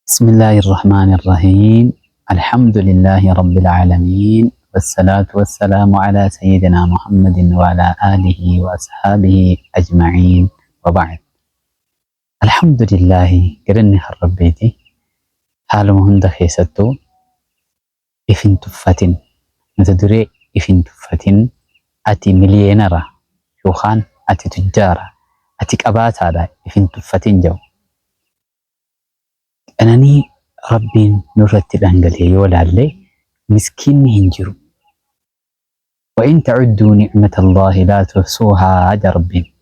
بسم الله الرحمن الرحيم. الحمد لله رب العالمين، والصلاة والسلام على سيدنا محمد وعلى آله وأصحابه أجمعين، وبعد. الحمد لله قرني ربيتي حال مهند خيستو إفن تفتن نتدري إفن تفتن أتي مليونرة شوخان أتي تجارة أتي كبات هذا إفن تفتن جو أنني ربي نرتب أنجلي يولا لي مسكين هنجرو، وإن تعدوا نعمة الله لا تحصوها هذا ربي.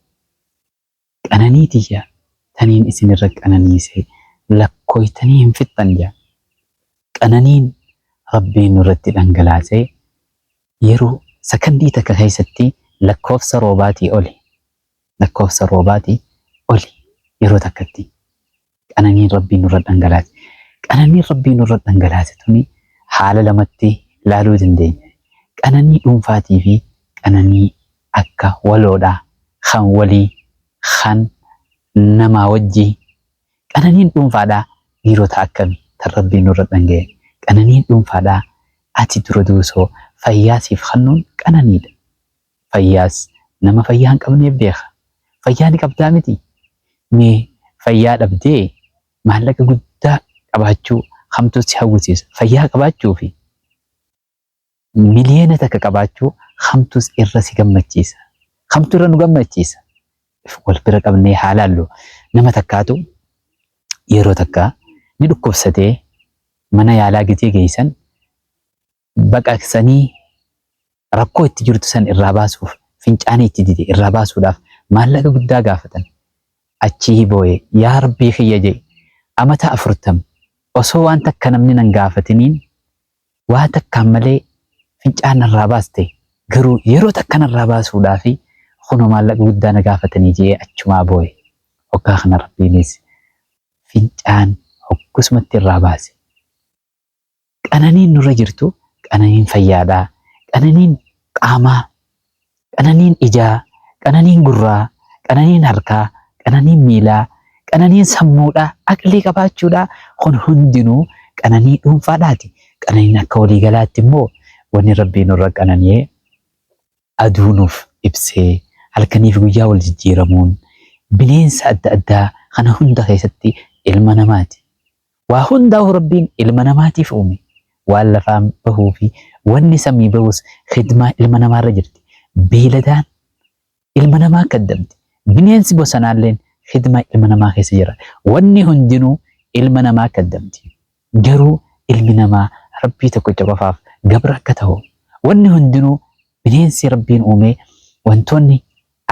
أنني تيجا تنين اسم الرك أنني سي لكوي تنين في الطنجة أنني ربي نرتب أنجلاتي يرو سكندي تكهيستي لكوف سروباتي أولي لكوف سروباتي أولي يرو تكتي أنني ربي نرد أنجلات أنني ربي نرد أنجلات توني حال لمتي لا رودن دين أنني أنفاتي في أنني أكا ولودا خان ولي خان نما وجي أنني أنفادا يرو تأكل تربي نرد أنجل أنني أنفادا أتي تردوسو فياسي فخنون أنني فياس نما فيان كمني بيخ فياني كبدامتي مي فياد أبدي مالك قد قباتشو خمتو سيحوسيس فيها قباتشو في مليونة تك قباتشو خمتوس إرسي قمتشيس خمتو رنو قمتشيس والبرق أبني حالالو نما تكاتو يرو تكا ندو كفستي منا يالاقتي جيسان بقى أكساني ركو اتجرتو سان إراباسو فينجاني اتجدي إراباسو داف مالك قد قافتن أتشيه بوي يا ربي خيجي أمتا أفرتم osoo waan takka namni nan gaafatiniin waa takka malee fincaan irraa baaste garuu yeroo takka narraa baasuudhaaf kunoo maallaqa guddaa na gaafatanii jee achumaa boo'e hoggaa kana rabbiinis fincaan hoggasumatti irraa baase. Qananiin nurra jirtu qananiin fayyaadhaa, qananiin qaamaa, qananiin ijaa, qananiin gurraa, qananiin harkaa, qananiin miilaa, qananiin sammuudhaa, aqlii qabaachuudhaa kun hundinuu qananii dhuunfaadhaati. Qananiin akka waliigalaatti immoo wanni rabbiin nurra qanani'ee aduunuuf ibsee halkaniif guyyaa wal jijjiiramuun bineensa adda addaa kana hunda keessatti ilma namaati. Waa hundaa'u rabbiin ilma namaatiif uume. Waan lafaan bahuu fi wanni samii bahus khidmaa ilma namaarra jirti. Beeladaan ilma namaa kaddamti. Bineensi bosonaalleen khidmaa ilma namaa keessa jira. Wanni hundinuu ilma namaa kaddamti. Garuu ilmi namaa rabbii tokkicha qofaaf gabra akka ta'u wanni hundinuu bineensi rabbiin uume wantoonni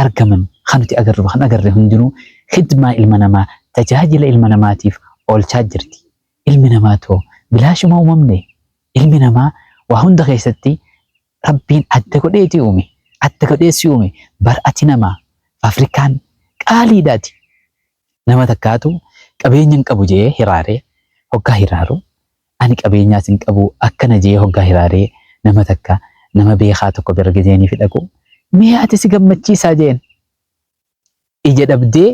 argaman kan nuti agarru kan agarre hundinuu khidmaa ilma namaa tajaajila ilma namaatiif oolchaa jirti. Ilmi namaa too bilaashuma uumamne ilmi namaa waa hunda keessatti rabbiin adda godheeti uume adda godheessi uume bar'ati namaa Afrikaan qaaliidhaati. Nama takkaatu qabeenya hin qabu jee hiraaree hoggaa hiraaru ani qabeenyaas hin qabu akkana jee hoggaa hiraaree nama takka nama beekaa tokko bira geeniif dhaqu mee ati si gammachiisaa jeen ija dhabdee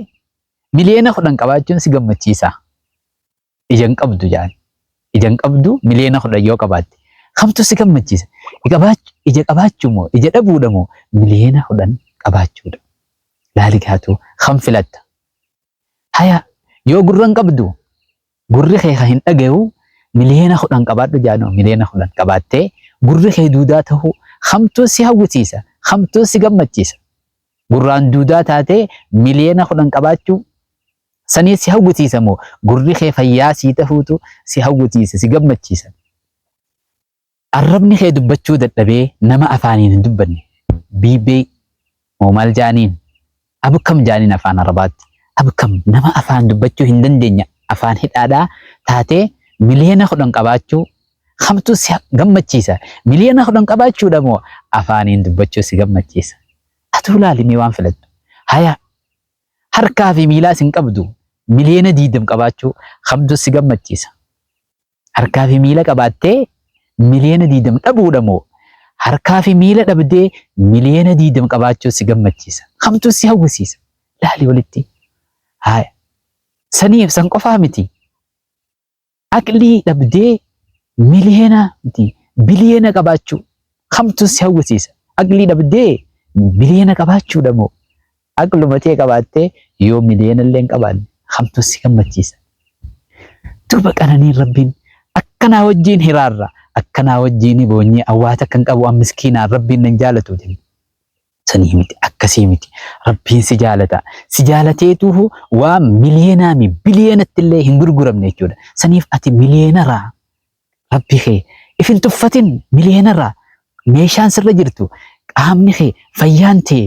miliyoona 10 qabaachuun si gammachiisaa ija hin qabdu jaan ija hin qabdu miliyoona 10 yoo qabaatte kamtu si gammachiisa ija qabaachuu moo ija dhabuudha moo miliyoona 10 qabaachuudha laaligaatu kam filatta. Haya yoo gurra hin qabdu gurri kee hin dhagayu miliyoona 10 qabaadhu jaanoo miliyoona 10 qabaattee gurri kee duudaa ta'uu kamtuu si hawwisiisa kamtuu si gammachiisa. Gurraan duudaa taatee miliyoona 10 qabaachuu sanii si hawwisiisa moo gurri kee fayyaa sii ta'uutu si hawwisiisa si gammachiisa. Arrabni kee dubbachuu dadhabee nama afaaniin hin dubbanne biibee moo maal jaaniin abukam jaaniin afaan arabaatti. Abukam nama afaan dubbachuu hin dandeenya afaan hidhaadhaa taatee miliyoona 10 qabaachuu kamtu si gammachiisa. Miliyoona 10 qabaachuudha moo afaaniin dubbachuu si gammachiisa. Atuu laalimee waan filattu. Haya harkaa fi miilaa sin qabdu miliyoona 20 qabaachuu kamtu si gammachiisa. Harkaa fi miila qabaattee miliyoona 20 dhabuudha moo harkaa fi miila dhabdee miliyoona 20 qabaachuu si gammachiisa. Kamtu si hawwisiisa. Laali walitti. Haya saniif san qofaa miti aqlii dhabdee miliyoona miti biliyoona qabaachuu kamtu si hawwisiisa aqlii dhabdee biliyoona qabaachuu dhamoo aqluma tee qabaattee yoo miliyoona illee hin qabaanne kamtu si gammachiisa duuba qananiin rabbiin akkanaa wajjiin hiraarra akkanaa wajjiin boonyee awwaata kan qabu an miskiinaa rabbiin nan jaalatu jenna sanii miti akkasii miti rabbiin si jaalata si jaalateetu waa miliyoonaa mi biliyoonatti illee hin gurguramne jechuudha saniif ati miliyoonarraa rabbi kee ifin tuffatin miliyoonarraa meeshaan sirra jirtu qaamni kee fayyaan ta'e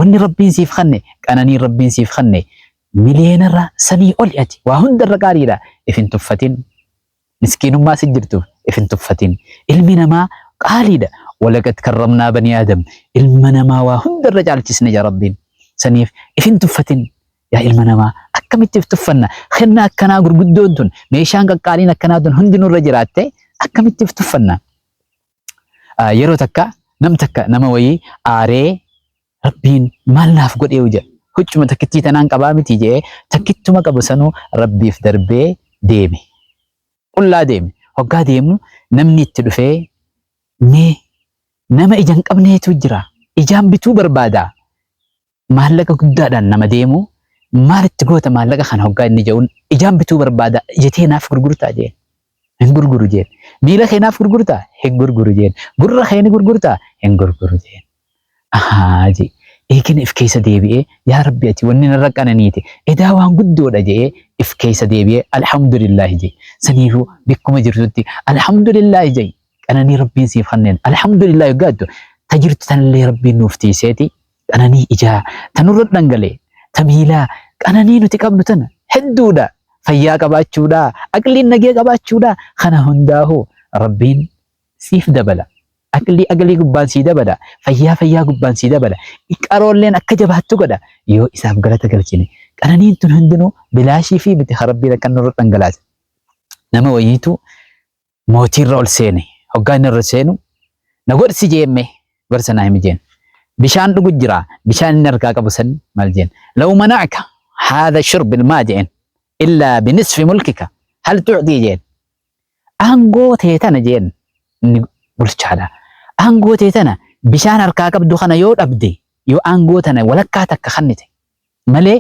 wanni rabbiin siif kanne qananii rabbiin siif kanne miliyoonarraa sanii oli ati waa hundarra gaariidha ifin tuffatin miskiinummaa si jirtu ifin tuffatin ilmi namaa qaaliidha walaqad karramnaa banii aadam ilma namaa waa hundarra caalchisne ja rabbiin saniif ifin tuffatin yaa ilma namaa akkamitti if tuffanna kenna akkanaa gurguddoon tun meeshaan qaqqaaliin akkanaa tun hundi nurra jiraatte akkamitti if tuffanna yeroo takka nama wayii aaree rabbiin maal naaf godhee jedha huccuma takkittii tanaan qabaa miti jee takkittuma qabu sanuu rabbiif darbee deeme qullaa deeme hoggaa deemu namni itti dhufee mee nama ija hin qabneetu jira ijaan bituu barbaada maallaqa guddaadhaan nama deemu maalitti goota maallaqa kana hoggaa inni jedhuun ijaan bituu barbaada ijatee naaf gurgurtaa jeen hin gurguru jeen miila kee naaf gurgurtaa hin gurguru jeen gurra kee ni gurgurtaa hin gurguru jeen ahaaji eegin if keessa deebi'ee yaa rabbi ati wanni narra qananiite edaa waan guddoodha jee if keessa deebi'ee alhamdulillaahi jee saniifuu bikkuma jirtutti alhamdulillaahi jee qananii rabbiin siif kanneen alhamdulillah yoggaattu tajirtu tanillee rabbiin nuuf tiiseeti qananii ijaa tanurra dhangalee tamiilaa qananii nuti qabnu tana hedduudha fayyaa qabaachuudha aqliin nagee qabaachuudha kana hundaahu rabbiin siif dabala aqlii gubbaan sii dabala fayyaa gubbaan sii dabala qaroolleen akka jabaattu godha yoo isaaf galata galchine qananiin tun hundinuu bilaashii fi miti rabbiin akka nurra dhangalaase nama wayiitu mootiirra ol seene hoggaan irra seenu na godhsi jeemme gorsa naa himi jeen bishaan dhugu jira bishaan inni harkaa qabu san maal jeen law mana'aka haadha shurb ilmaa jeen illaa binisfi mulkika hal tu'dii jeen aangoo teetana jeen inni bulchaadha aangoo teetana bishaan harkaa qabdu kana yoo dhabde yoo aangoo tana walakkaa takka kannite malee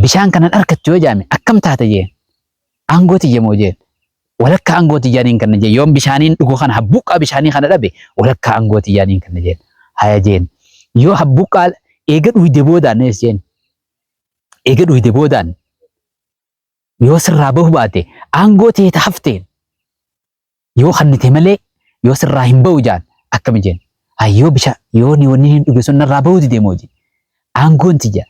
bishaan kanan harkattu yoo jaame akkam taata jeen aangoo tiyyamoo jeen walakka angooti jaaniin kan jeen yoom bishaaniin dhugu kana habbuqaa bishaanii kana dhabe walakka angooti jaaniin kan jeen haya jeen yoo habbuqaa eega dhuyde boodaan nees jeen eega dhuyde boodaan yoo sirraa bahu baate angooti ta hafteen yoo kannite malee yoo sirraa hin bahu jaan akkami jeen hayyoo bishaan yoo ni wanni hin dhuge sun narraa bahu dide mooji angoonti jaa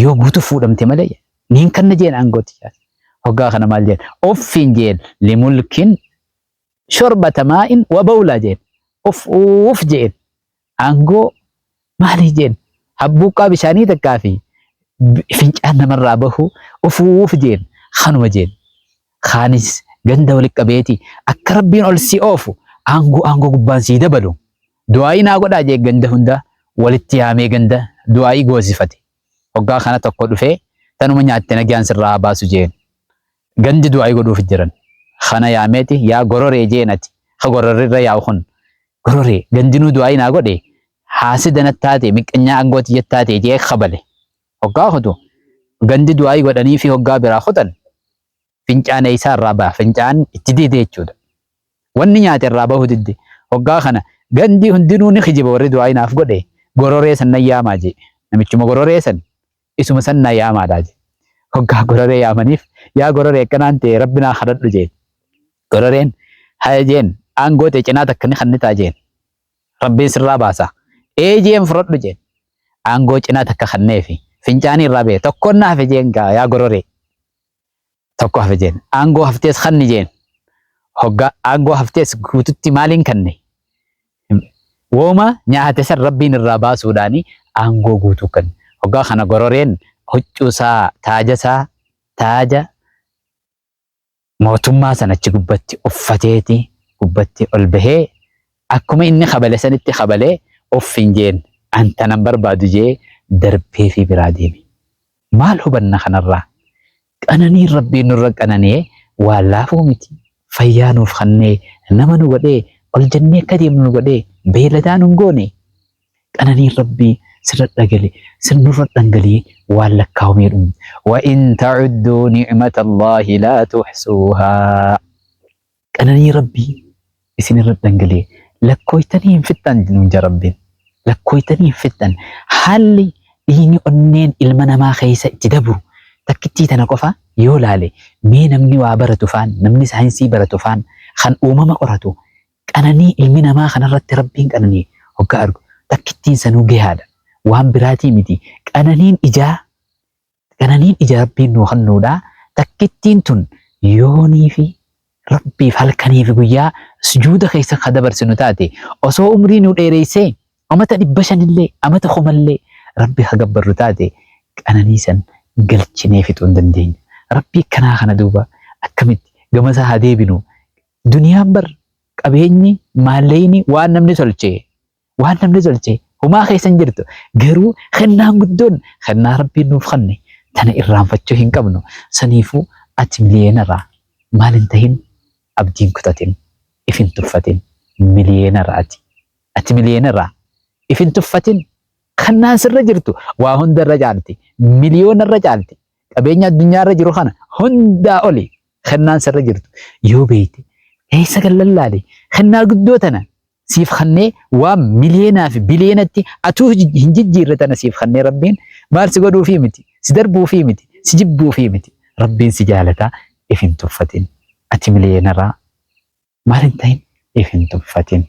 yoo guutu fuudhamte malee niin kan jeen angooti jaan hoggaa kana maal jeen offin jeen limulkin shorbata maa'in wa bawla jeen of jeen aangoo maali jeen habbuuqqaa bishaanii takkaa fi fincaan namarraa bahu of jeen kanuma jeen kaanis ganda walitti qabeeti akka rabbiin ol si oofu aangoo gubbaan sii dabalu du'aa'ii naa godhaa jee ganda hunda walitti yaamee ganda du'aa'ii goosifate hoggaa kana tokko dhufee tanuma nyaatte nagaan sirraa baasu jeen gandi du'aa'ii godhuuf jiran kana yaameeti yaa gororee jeenati ha gororrirra yaa'u kun gororee gandinuu du'aa'ii naa godhe haasida nattaate miqqanyaa angooti jettaate jee kabale hoggaa hotu gandi du'aa'ii godhanii fi hoggaa biraa hotan fincaan isaa irraa ba'a fincaan itti dide jechuudha wanni nyaate irraa bahu didde hoggaa kana gandi hundinuu ni kijiba warri du'aa'ii naaf godhe gororee san nan yaamaa jee namichuma gororee san isuma san nan yaamaadhaa jee hoggaa gororee yaamaniif yaa gororee akkanaan ta'e rabbinaa kadhadhu jeen gororeen haya jeen aangoo ta'e cinaa takka ni kannitaa jeen rabbiin sirraa baasa jeen fudhadhu jeen aangoo cinaa takka kanneefi fincaanii irraa ba'e tokkoon na hafe jeen gaa yaa gororee tokko hafe jeen aangoo haftees kanni jeen hoggaa aangoo haftees guututti maaliin kanne wooma nyaate san rabbiin irraa baasuudhaani aangoo guutuu kanne hoggaa kana gororeen huccuusaa taaja mootummaa sanachi gubbatti uffateeti gubbatti ol bahee akkuma inni kabale sanitti kabalee uffin jeen antanan barbaadu jee darbee fi biraa deeme maal hubanna kanarraa qananii rabbiin nurra qananee Wallaafuu miti. Fayyaa nuuf kennee nama nu godhee ol jennee akka deemnu nu godhee beeladaa nu hin goone. Qananiin Rabbii sirra dhagalee sirnurra dhangalee waan lakkaa'umee dhumu. Wa in ta'udduu ni'mata Allaahi laa tuhsuuhaa. Qananii Rabbii isinirra dhangalee lakkooytanii hin fixxan nuun jaa Rabbiin. Lakkooytanii hin fixxan. Haalli dhiigni onneen ilma namaa keessa itti dabru takkittii tana qofa yoo laale mee namni waa baratu faan namni saayinsii baratu faan kan uumama qoratu qananii ilmi namaa kanarratti Rabbiin qananii hoggaa argu takkittiin sanuu gahaadha. Waan biraatii miti. Qananiin ijaa Rabbiin nuu kennuudha. Takkittiin tun yoonii fi Rabbiif halkanii fi guyyaa sujuuda keessa ka dabarsinu taate osoo umrii nu dheereessee amata 500 amata 1,000 Rabbi haa gabbarru taate qananii san galchinee fixuu hin dandeenye. Rabbi kanaa kana duuba akkamitti gamasaa haa deebinu. Duniyaan bar qabeenyi maalleeyni waan namni tolchee humaa keessan jirtu garuu kennaan guddoon kennaa Rabbiin nuuf kenne tana irraanfachuu hin qabnu. Saniifuu ati miliyeenarraa maal hin tahin abdiin kutatin ifin tuffatin miliyeenarraa ati miliyeenarraa ifin tuffatin kennaan sirra jirtu waa hundarra caalti miliyoonarra caalti qabeenya addunyaarra jiru kana hundaa oli kennaan sirra jirtu yoo beeyte eessa gallallaale kennaa guddoo tana siif kennee waan miliyeenaa fi biliyeenatti atuu hin jijjiirre tana siif kennee Rabbiin maal si godhuufii miti si darbuufii miti si jibbuufii miti Rabbiin si jaalataa ifin tuffatin ati miliyeenarraa maal hin tahin ifin tuffatin.